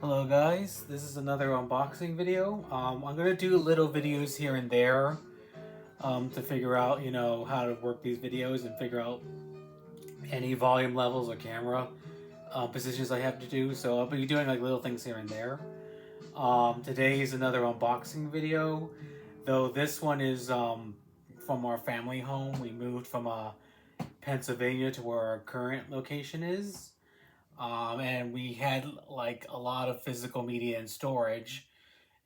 Hello guys, this is another unboxing video. I'm gonna do little videos here and there to figure out, how to work these videos and figure out any volume levels or camera positions I have to do. So I'll be doing like little things here and there. Today is another unboxing video, though this one is from our family home. We moved from Pennsylvania to where our current location is. And we had like a lot of physical media in storage,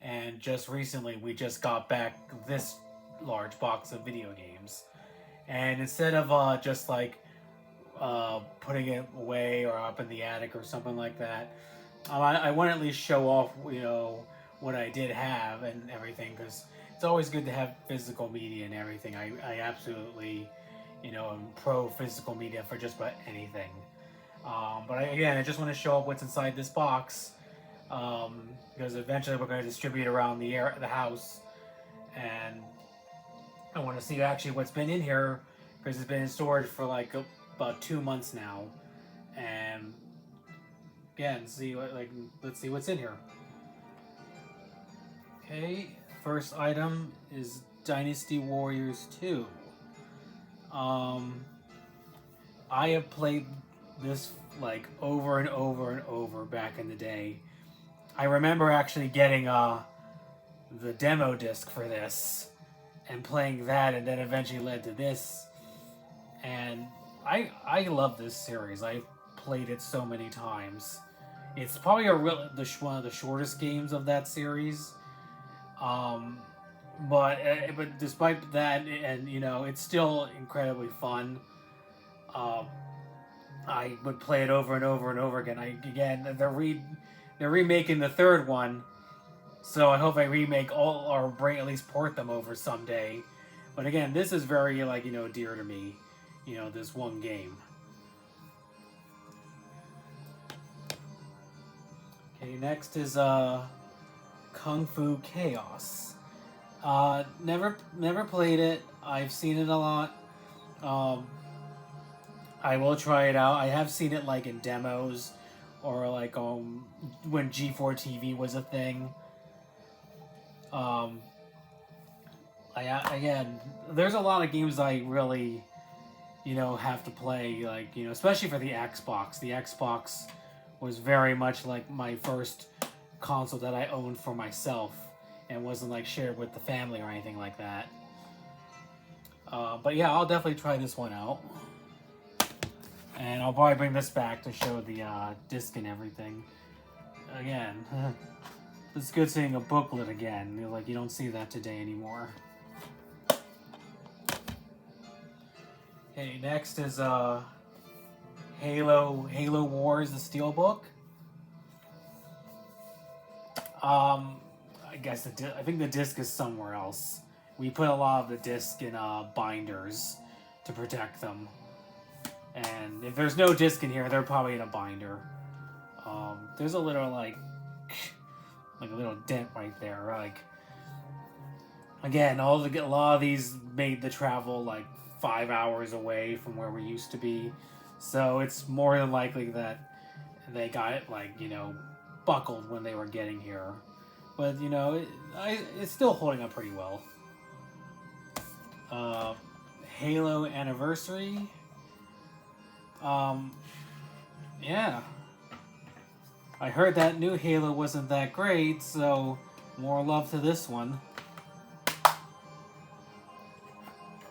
and just recently we just got back this large box of video games. And instead of just like putting it away or up in the attic or something like that, I want to at least show off, what I did have and everything, because it's always good to have physical media and everything. I absolutely, am pro physical media for just about anything. Again, I just want to show up what's inside this box, because eventually we're going to distribute around the house, and I want to see actually what's been in here, because it's been in storage for like about 2 months now, and again, let's see what's in here. Okay, first item is Dynasty Warriors 2. I have played this like over and over and over back in the day. I remember actually getting the demo disc for this and playing that, and then eventually led to this. And I love this series. I've played it so many times. It's probably one of the shortest games of that series. But despite that, and it's still incredibly fun. I would play it over and over and over again. They're remaking the third one, so I hope I remake all or bring at least port them over someday. But again, this is very dear to me. This one game. Okay, next is Kung Fu Chaos. Never played it. I've seen it a lot. I will try it out. I have seen it like in demos, or like when G4 TV was a thing. Again, there's a lot of games I really, have to play, like, especially for the Xbox. The Xbox was very much like my first console that I owned for myself, and wasn't like shared with the family or anything like that. But yeah, I'll definitely try this one out. And I'll probably bring this back to show the disc and everything. Again, it's good seeing a booklet again. You don't see that today anymore. Okay, next is Halo Wars, the Steelbook. I think the disc is somewhere else. We put a lot of the disc in binders to protect them. And if there's no disc in here, they're probably in a binder. There's a little like a little dent right there. Again, a lot of these made the travel like 5 hours away from where we used to be, so it's more than likely that they got it buckled when they were getting here. But it's still holding up pretty well. Halo Anniversary. Yeah. I heard that new Halo wasn't that great, so more love to this one.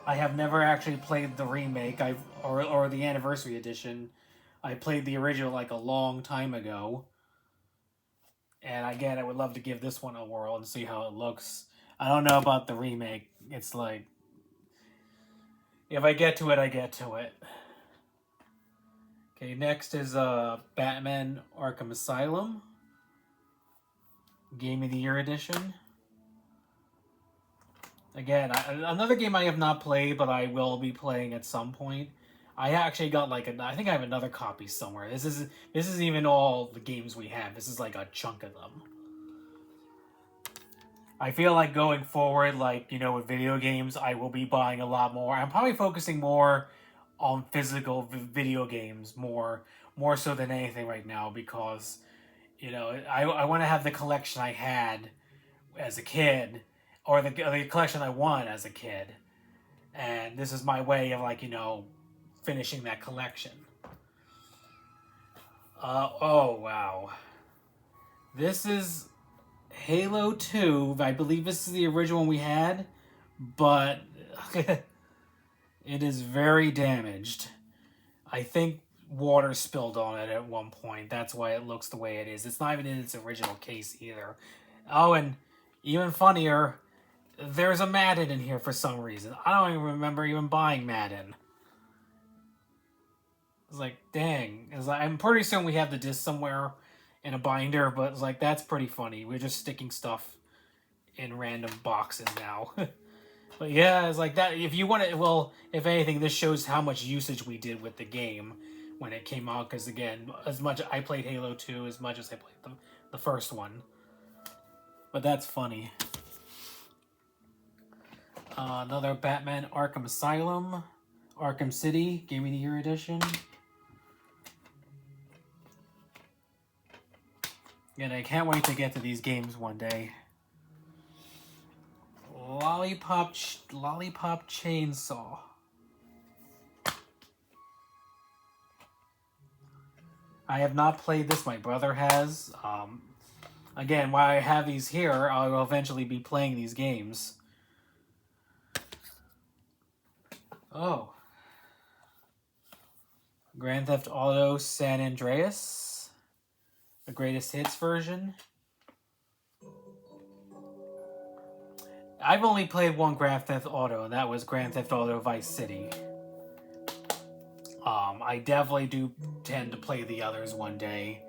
I have never actually played the remake, or the Anniversary Edition. I played the original like a long time ago. And again, I would love to give this one a whirl and see how it looks. I don't know about the remake. It's like, if I get to it, I get to it. Okay, next is Batman Arkham Asylum. Game of the Year Edition. Again, another game I have not played, but I will be playing at some point. I actually got I think I have another copy somewhere. This is even all the games we have. This is like a chunk of them. I feel like going forward, with video games, I will be buying a lot more. I'm probably focusing more on physical video games more so than anything right now, because You know, I want to have the collection I had as a kid, or the collection I won as a kid, and this is my way of, like, you know, finishing that collection. Oh wow, this is Halo 2. I believe this is the original one we had, but it is very damaged. I think water spilled on it at one point. That's why it looks the way it is. It's not even in its original case either. Oh, and even funnier, there's a Madden in here for some reason. I don't even remember even buying Madden. It's like, dang. It's like, I'm pretty certain we have the disc somewhere in a binder, but it's like, that's pretty funny. We're just sticking stuff in random boxes now. But yeah, it's like that. If you want to, well, if anything, this shows how much usage we did with the game when it came out. Because again, as much I played Halo 2 as much as I played the first one. But that's funny. Another Batman Arkham Asylum, Arkham City, Game of the Year edition. And I can't wait to get to these games one day. Lollipop Chainsaw. I have not played this. My brother has. Again, while I have these here, I will eventually be playing these games. Oh. Grand Theft Auto San Andreas. The greatest hits version. I've only played one Grand Theft Auto, and that was Grand Theft Auto Vice City. I definitely do tend to play the others one day.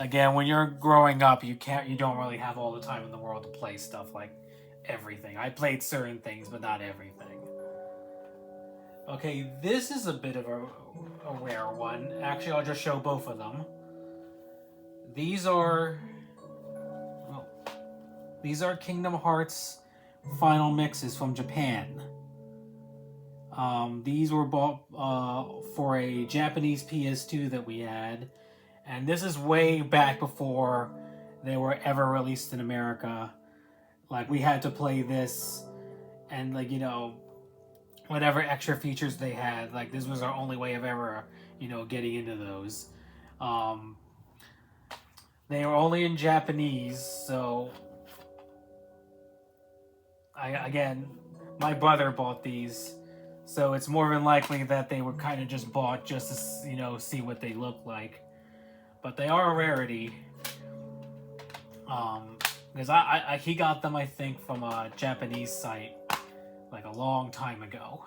Again, when you're growing up, you don't really have all the time in the world to play stuff like everything. I played certain things, but not everything. Okay, this is a bit of a rare one. Actually, I'll just show both of them. These are Kingdom Hearts final mixes from Japan. These were bought for a Japanese PS2 that we had, and this is way back before they were ever released in America. Like, we had to play this, and, like, you know, whatever extra features they had, like, this was our only way of ever, you know, getting into those. They were only in Japanese, so again, my brother bought these, so it's more than likely that they were kind of just bought just to, you know, see what they look like. But they are a rarity. Because he got them, I think, from a Japanese site, like, a long time ago.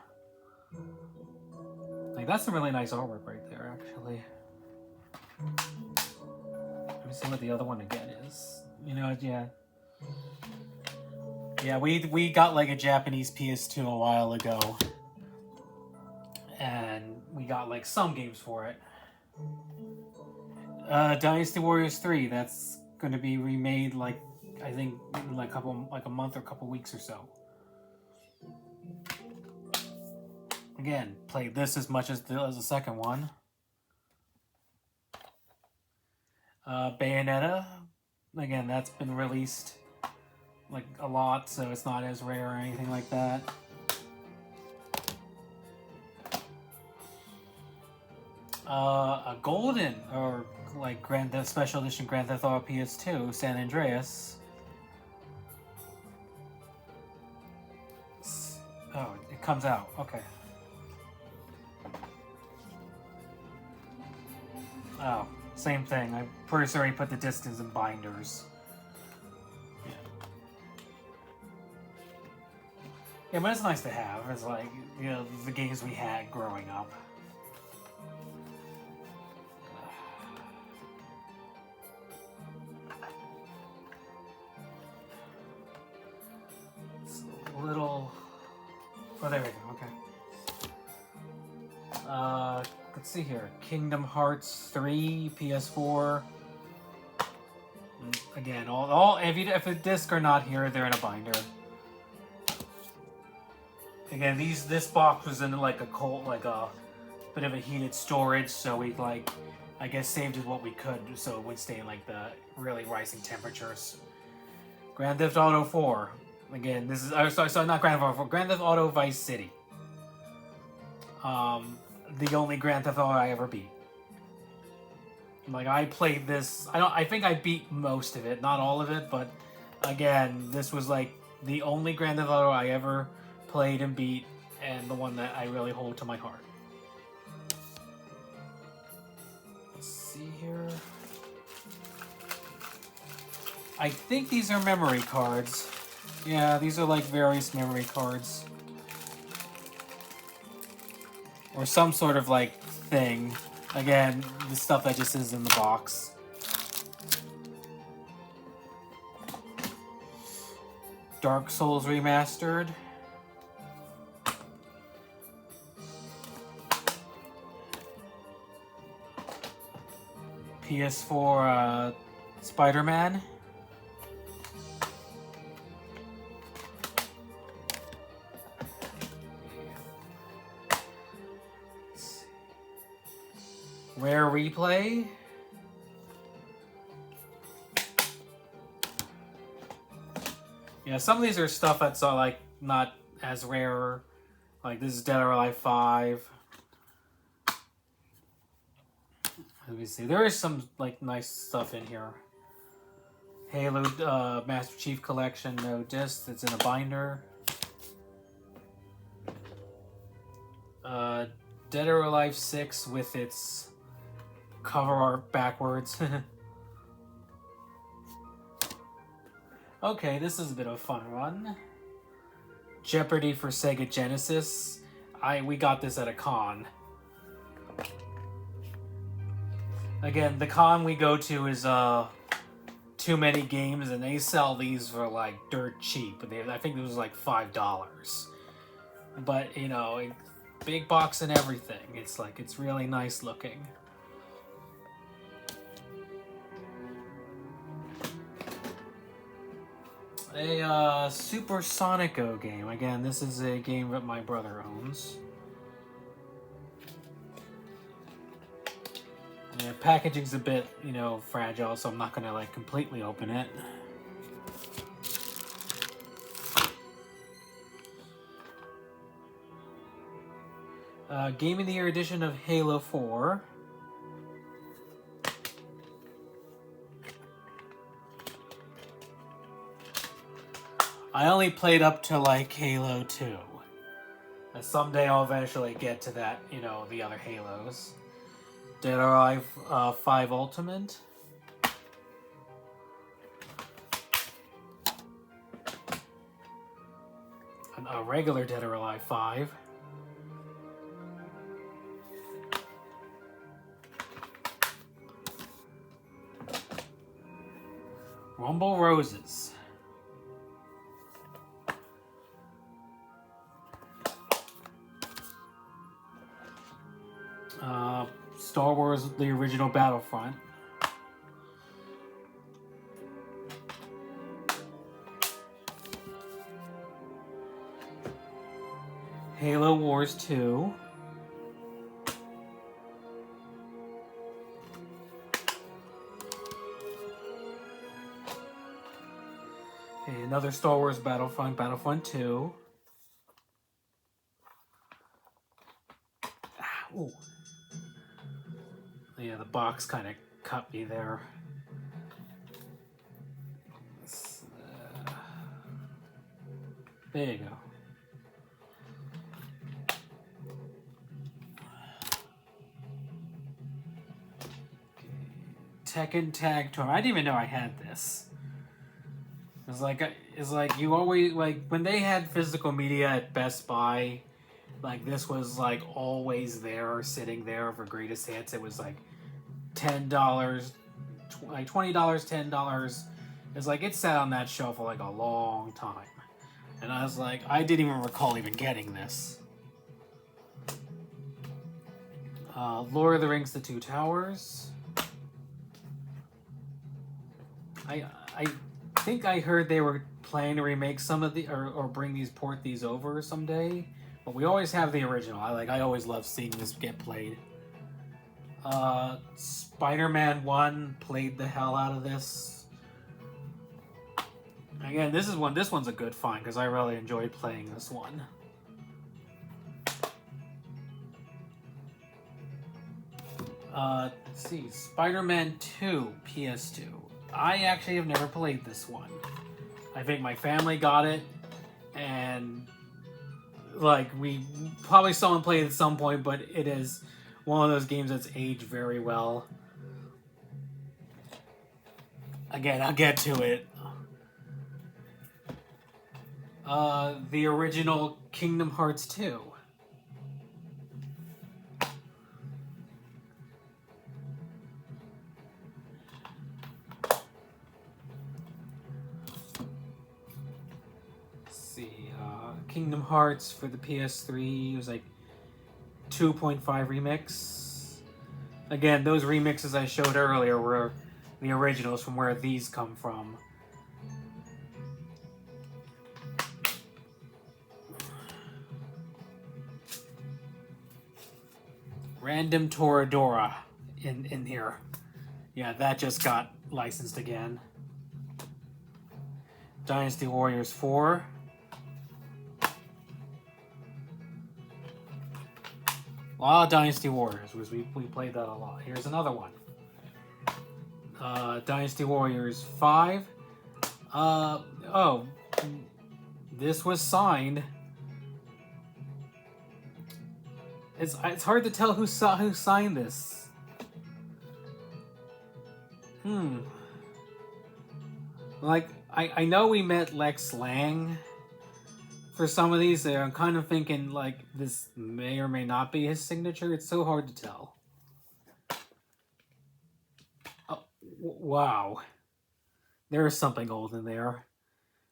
Like, that's some really nice artwork right there, actually. Let me see what the other one again is. You know, yeah. Yeah, we got, like, a Japanese PS2 a while ago. And we got, like, some games for it. Dynasty Warriors 3, that's going to be remade, like, I think, in like a month or a couple weeks or so. Again, played this as much as the second one. Bayonetta, again, that's been released, like, a lot, so it's not as rare or anything like that. A golden, or like Grand Theft Special Edition Grand Theft Auto PS2 San Andreas. Oh, it comes out. Okay. Oh, same thing. I'm pretty sure he put the distance in binders. Yeah. Yeah, but it's nice to have. It's like, you know, the games we had growing up. Little... Oh, there we go, okay. Let's see here. Kingdom Hearts 3, PS4. Again, if a disc are not here, they're in a binder. Again, this box was in like a bit of a heated storage, so we, like, I guess saved what we could so it would stay in like the really rising temperatures. Grand Theft Auto 4. Again, this is sorry, not Grand Theft Auto 4. Grand Theft Auto Vice City. The only Grand Theft Auto I ever beat. Like, I played this. I think I beat most of it, not all of it, but again, this was like the only Grand Theft Auto I ever played and beat, and the one that I really hold to my heart. Let's see here. I think these are memory cards. Yeah, these are like various memory cards. Or some sort of like thing. Again, the stuff that just is in the box. Dark Souls Remastered. PS4 Spider-Man. Rare Replay. Yeah, some of these are stuff that's like not as rare. Like this is Dead or Alive 5. Let me see. There is some like nice stuff in here. Halo Master Chief Collection, no disc. It's in a binder. Dead or Alive 6 with its cover art backwards. Okay, this is a bit of a fun one. Jeopardy for Sega Genesis. We got this at a con. Again, the con we go to is Too Many Games, and they sell these for like dirt cheap. I think it was like $5. But you know, big box and everything. It's really nice looking. A Super Sonico game. Again, this is a game that my brother owns. Yeah, packaging's a bit, you know, fragile, so I'm not gonna like completely open it. Game of the Year edition of Halo 4. I only played up to like Halo 2. And someday I'll eventually get to that, you know, the other Halos. Dead or Alive 5 Ultimate. A regular Dead or Alive 5. Rumble Roses. Star Wars, the original Battlefront. Halo Wars 2. Okay, another Star Wars Battlefront, Battlefront 2. Ooh. Yeah, the box kind of cut me there. There you go. Tekken Tag Tour. I didn't even know I had this. It's like you always, like when they had physical media at Best Buy, like this was like always there, sitting there for greatest hits. It was like $10, like $20, $10. It's like it sat on that shelf for like a long time, and I was like, I didn't even recall even getting this. Lord of the Rings: The Two Towers. I think I heard they were planning to remake some of the or port these over someday. But we always have the original. I always love seeing this get played. Spider-Man 1, played the hell out of this. Again, this one's a good find because I really enjoyed playing this one. Let's see, Spider-Man 2, PS2. I actually have never played this one. I think my family got it, and like we probably someone played it at some point, but it is one of those games that's aged very well. Again, I'll get to it. The original Kingdom Hearts 2. Let's see, Kingdom Hearts for the PS3 was like 2.5 remix. Again, those remixes I showed earlier were the originals from where these come from. Random Toradora in here. Yeah, that just got licensed again. Dynasty Warriors 4. A lot of Dynasty Warriors, because we played that a lot. Here's another one. Dynasty Warriors 5. Oh, this was signed. It's hard to tell who signed this. Like, I know we met Lex Lang for some of these. I'm kind of thinking, like, this may or may not be his signature. It's so hard to tell. Oh, wow. There's something old in there.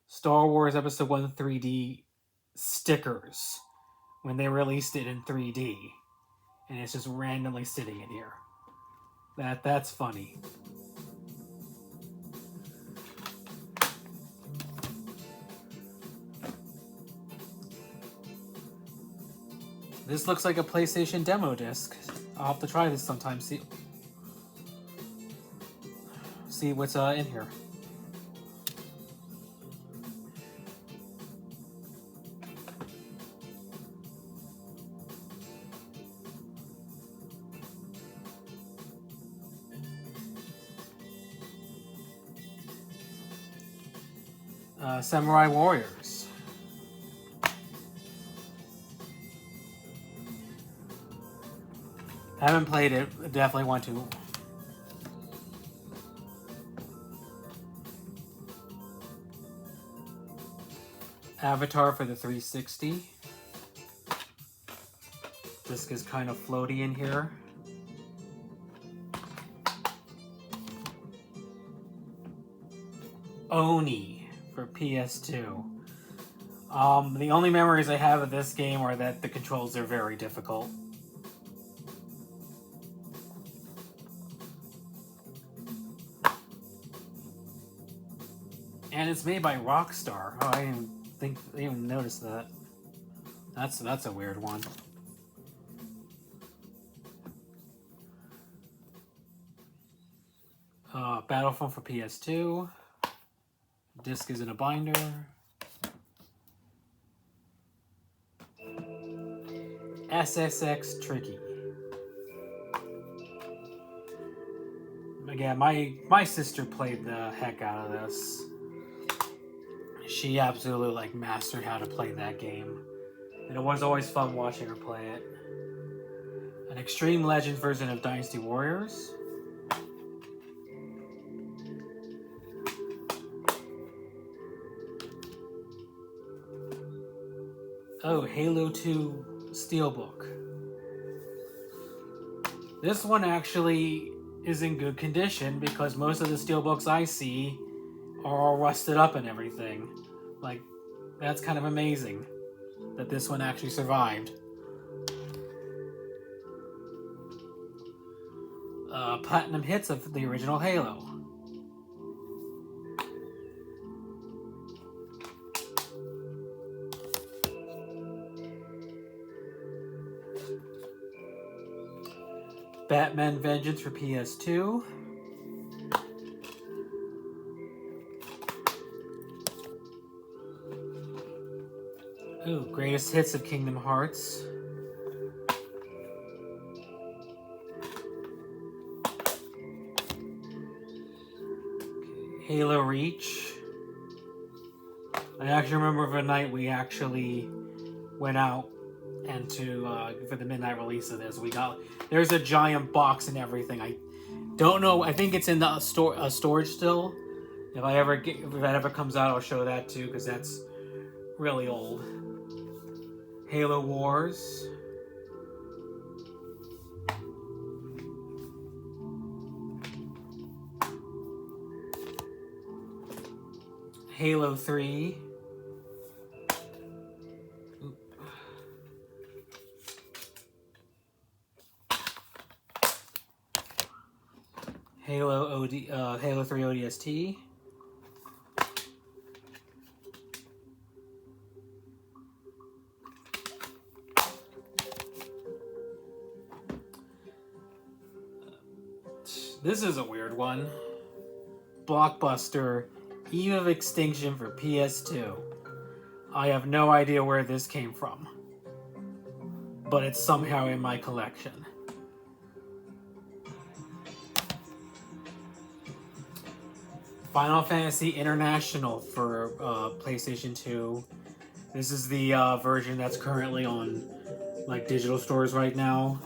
Star Wars Episode 1 3D stickers when they released it in 3D. And it's just randomly sitting in here. That's funny. This looks like a PlayStation demo disc. I'll have to try this sometime. See what's in here. Samurai Warriors. Haven't played it. Definitely want to. Avatar for the 360. Disc is kind of floaty in here. Oni for PS2. The only memories I have of this game are that the controls are very difficult. And it's made by Rockstar. Oh, I didn't even notice that. That's a weird one. Battlefront for PS2. Disc is in a binder. SSX Tricky. Again, my sister played the heck out of this. She absolutely like mastered how to play that game. And it was always fun watching her play it. An Extreme Legends version of Dynasty Warriors. Oh, Halo 2 Steelbook. This one actually is in good condition because most of the Steelbooks I see are all rusted up and everything. Like, that's kind of amazing that this one actually survived. Platinum hits of the original Halo. Batman Vengeance for PS2. Ooh, Greatest Hits of Kingdom Hearts. Halo Reach. I actually remember of a night we actually went out and for the midnight release of this. There's a giant box and everything. I don't know. I think it's in the storage still. If that ever comes out, I'll show that too, because that's really old. Halo Wars. Halo 3. Halo 3 ODST. This is a weird one. Blockbuster Eve of Extinction for PS2. I have no idea where this came from, but it's somehow in my collection. Final Fantasy International for PlayStation 2. This is the version that's currently on like digital stores right now.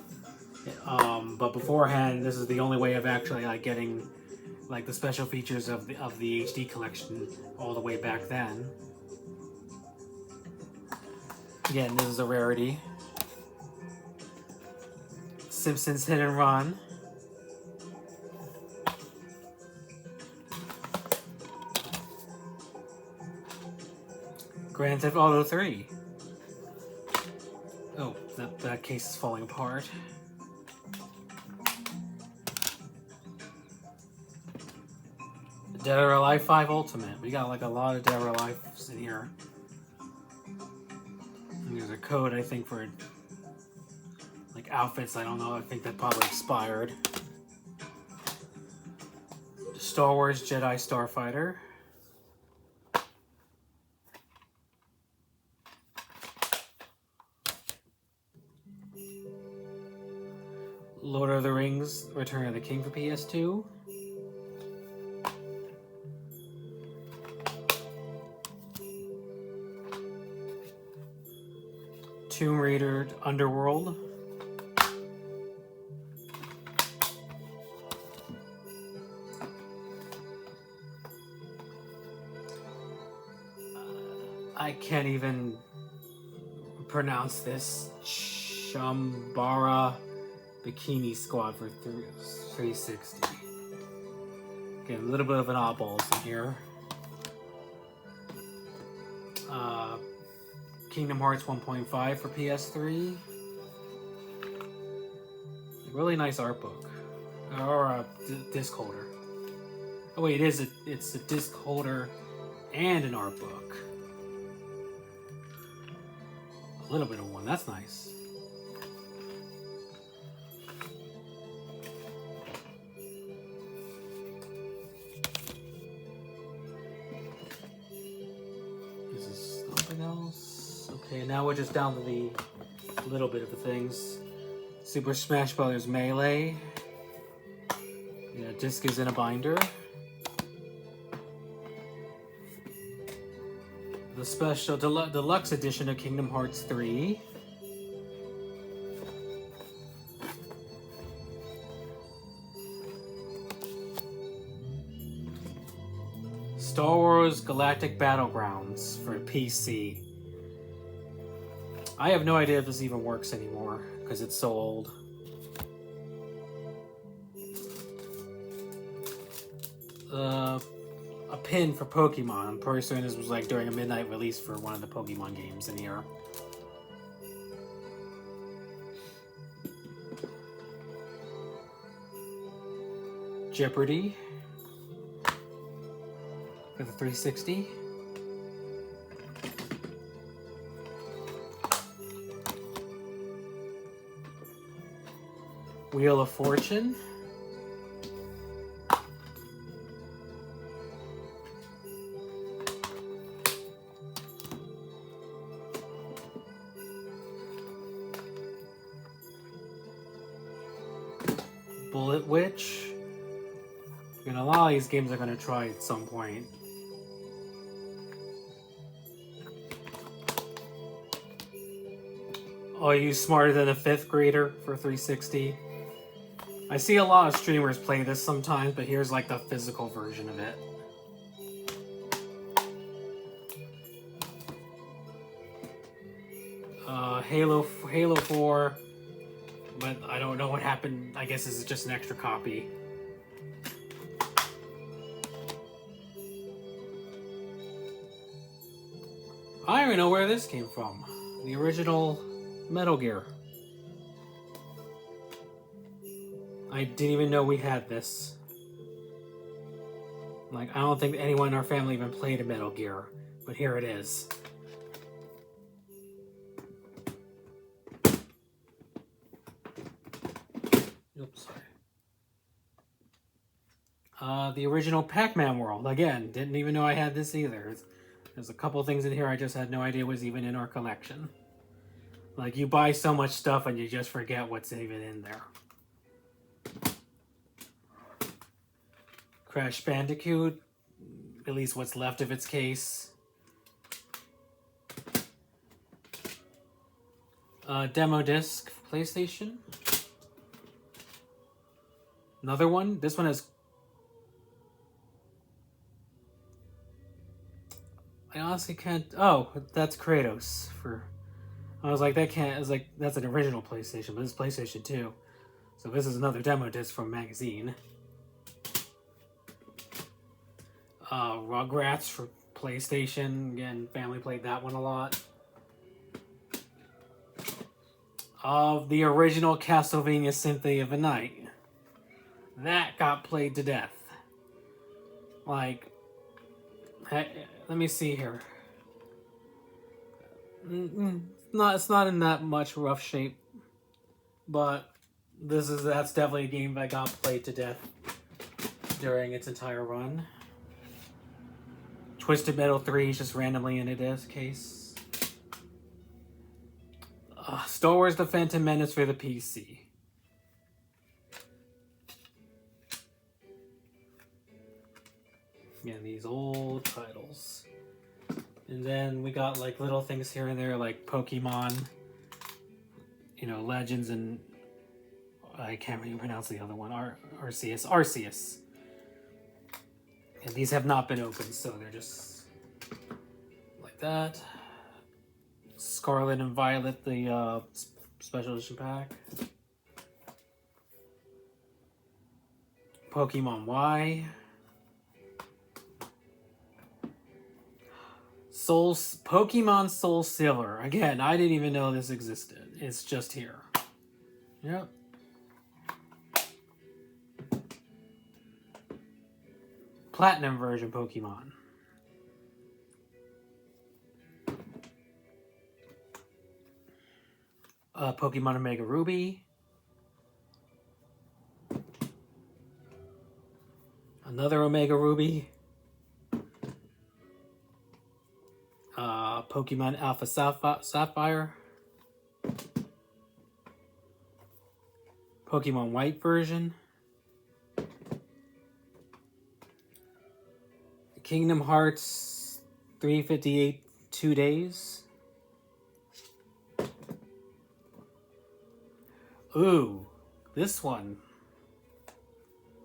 But beforehand, this is the only way of actually like getting like the special features of the HD collection all the way back then. Again, this is a rarity. Simpsons Hit and Run. Grand Theft Auto 3. Oh, that case is falling apart. Dead or Alive 5 Ultimate. We got like a lot of Dead or Alives in here. And there's a code, I think, for like outfits. I don't know. I think that probably expired. Star Wars Jedi Starfighter. Lord of the Rings Return of the King for PS2. Tomb Raider Underworld. I can't even pronounce this. Shambara Bikini Squad for 360. Again, a little bit of an oddballs in here. Kingdom Hearts 1.5 for PS3. A really nice art book. Or a disc holder. Oh wait, it's a disc holder and an art book. A little bit of one, that's nice. This is something else. Okay, now we're just down to the little bit of the things. Super Smash Bros. Melee. Yeah, disc is in a binder. The special deluxe edition of Kingdom Hearts 3. Star Wars Galactic Battlegrounds for PC. I have no idea if this even works anymore, because it's so old. A pin for Pokemon. I'm pretty certain this was like during a midnight release for one of the Pokemon games in here. Jeopardy for the 360. Wheel of Fortune. Bullet Witch. And a lot of these games I'm going to try at some point. Are you smarter than a 5th grader for 360? I see a lot of streamers play this sometimes, but here's like the physical version of it. Halo 4, but I don't know what happened. I guess this is just an extra copy. I don't even know where this came from. The original Metal Gear. I didn't even know we had this. Like, I don't think anyone in our family even played a Metal Gear, but here it is. Oops, sorry. The original Pac-Man world. Again, didn't even know I had this either. There's a couple things in here I just had no idea was even in our collection. Like, you buy so much stuff and you just forget what's even in there. Crash Bandicoot, at least what's left of its case. Demo disc for PlayStation. Another one. This one has... I honestly can't... Oh, that's Kratos for... I was like, that can't... I was like, that's an original PlayStation, but it's PlayStation 2. So this is another demo disc from a magazine. Rugrats for PlayStation. Again, family played that one a lot. The original Castlevania Symphony of the Night. That got played to death. Like, let me see here. It's not in that much rough shape, but that's definitely a game that got played to death during its entire run. Twisted Metal 3 is just randomly in a disc case. Star Wars The Phantom Menace for the PC. Yeah, these old titles. And then we got like little things here and there like Pokemon, you know, Legends, and I can't really pronounce the other one, Arceus. And these have not been opened, so they're just like that. Scarlet and Violet, the special edition pack. Pokemon Y. Pokemon Soul Silver. Again, I didn't even know this existed. It's just here. Yep. Platinum version Pokemon. Pokemon Omega Ruby. Another Omega Ruby. Pokemon Alpha Sapphire. Pokemon White version. Kingdom Hearts 358 2 days. Ooh, this one.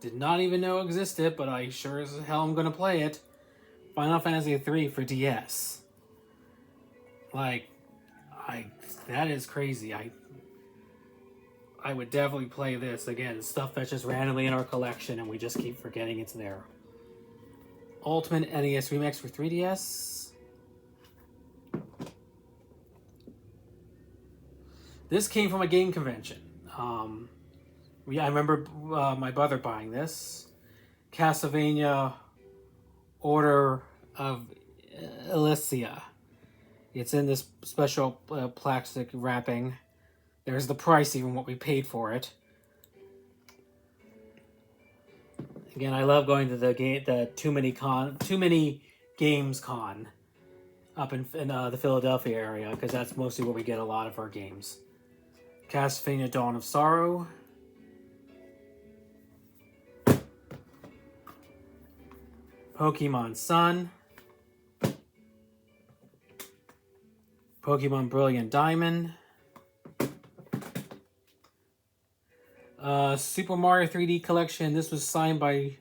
Did not even know existed, but I sure as hell am gonna play it. Final Fantasy 3 for DS. Like, that is crazy. I would definitely play this. Again, stuff that's just randomly in our collection and we just keep forgetting it's there. Ultimate NES Remix for 3DS. This came from a game convention. I remember my brother buying this. Castlevania Order of Elysia. It's in this special plastic wrapping. There's the price, even what we paid for it. Again, I love going to the Too Many Games Con up in the Philadelphia area, because that's mostly where we get a lot of our games. Castlevania Dawn of Sorrow. Pokemon Sun. Pokemon Brilliant Diamond. Super Mario 3D Collection. This was signed by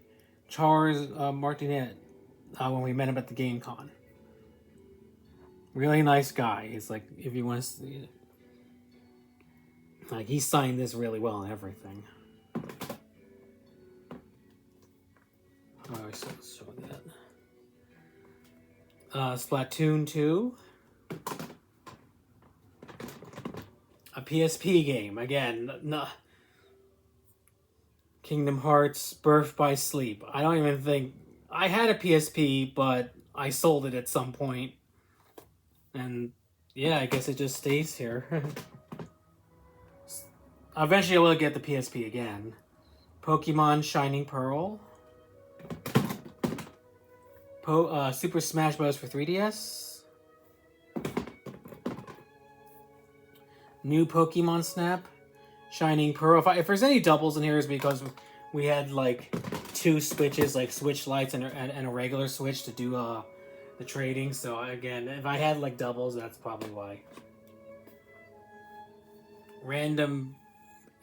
Charles Martinet when we met him at the Game Con. Really nice guy. He's like, if you want to see it, like, he signed this really well and everything. Oh, I was showing that. Splatoon 2. A PSP game. Again, Kingdom Hearts Birth by Sleep. I don't even think... I had a PSP, but I sold it at some point. And yeah, I guess it just stays here. Eventually I will get the PSP again. Pokemon Shining Pearl. Super Smash Bros. For 3DS. New Pokemon Snap. Shining Pearl. If there's any doubles in here, is because we had like 2 switches, like switch lights and a regular switch to do the trading. So again, if I had like doubles, that's probably why. Random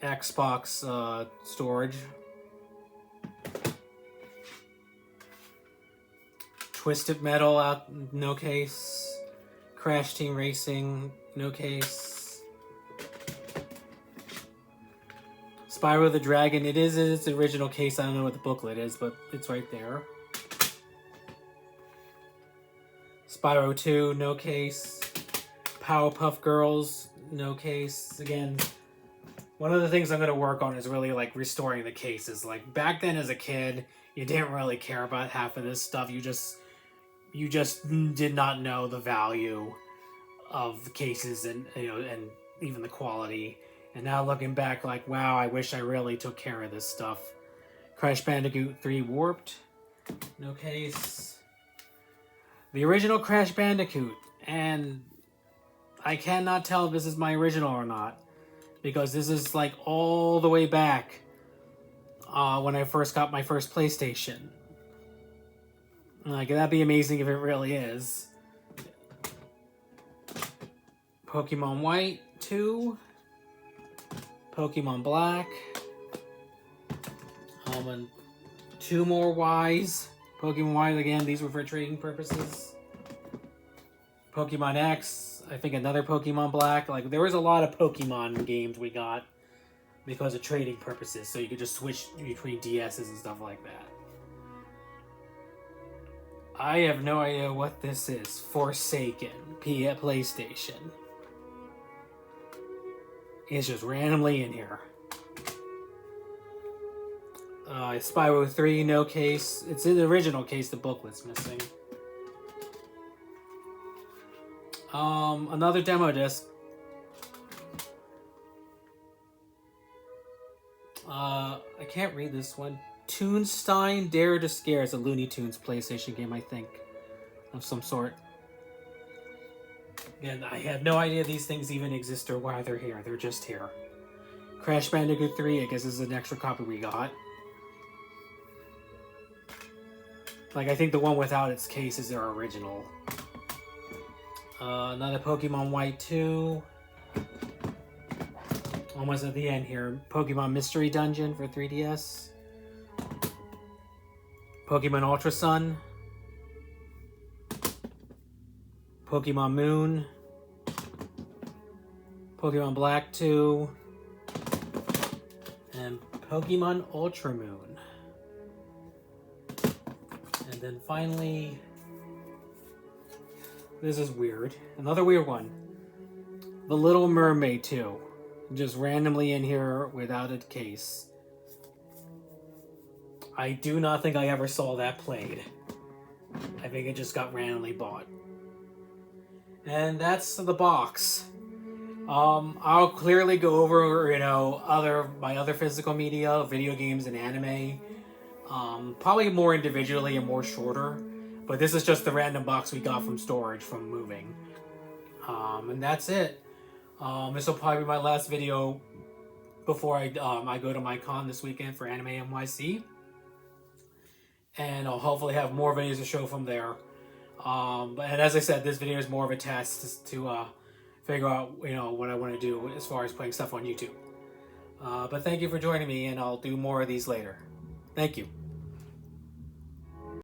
Xbox storage. Twisted Metal out, no case. Crash Team Racing, no case. Spyro the Dragon, it is in its original case. I don't know what the booklet is, but it's right there. Spyro 2, no case. Powerpuff Girls, no case. Again, one of the things I'm going to work on is really like restoring the cases. Like back then as a kid, you didn't really care about half of this stuff. You just did not know the value of the cases and and even the quality. And now looking back, like, wow, I wish I really took care of this stuff. Crash Bandicoot 3 Warped, no case. The original Crash Bandicoot, and I cannot tell if this is my original or not, because this is like all the way back when I first got my first PlayStation. Like, that'd be amazing if it really is. Pokemon White 2. Pokemon Black. And 2 more Ys. Pokemon Y, again, these were for trading purposes. Pokemon X. I think another Pokemon Black. Like, there was a lot of Pokemon games we got because of trading purposes. So you could just switch between DSs and stuff like that. I have no idea what this is. Forsaken. PlayStation. It's just randomly in here. Spyro 3, no case. It's in the original case, the booklet's missing. Another demo disc. I can't read this one. Toonstein Dare to Scare. It's a Looney Tunes PlayStation game, I think, of some sort. And I have no idea these things even exist or why they're here. They're just here. Crash Bandicoot 3, I guess this is an extra copy we got. Like, I think the one without its case is their original. Another Pokemon White 2. Almost at the end here. Pokemon Mystery Dungeon for 3DS. Pokemon Ultra Sun. Pokemon Moon. Pokemon Black 2. And Pokemon Ultra Moon. And then finally, this is weird. Another weird one. The Little Mermaid 2. Just randomly in here without a case. I do not think I ever saw that played. I think it just got randomly bought. And that's the box. I'll clearly go over, my other physical media, video games and anime, Probably more individually and more shorter, but this is just the random box we got from storage from moving. And that's it. This will probably be my last video before I go to my con this weekend for Anime NYC, and I'll hopefully have more videos to show from there. And as I said, this video is more of a test to figure out what I want to do as far as putting stuff on YouTube. But thank you for joining me, and I'll do more of these later. Thank you.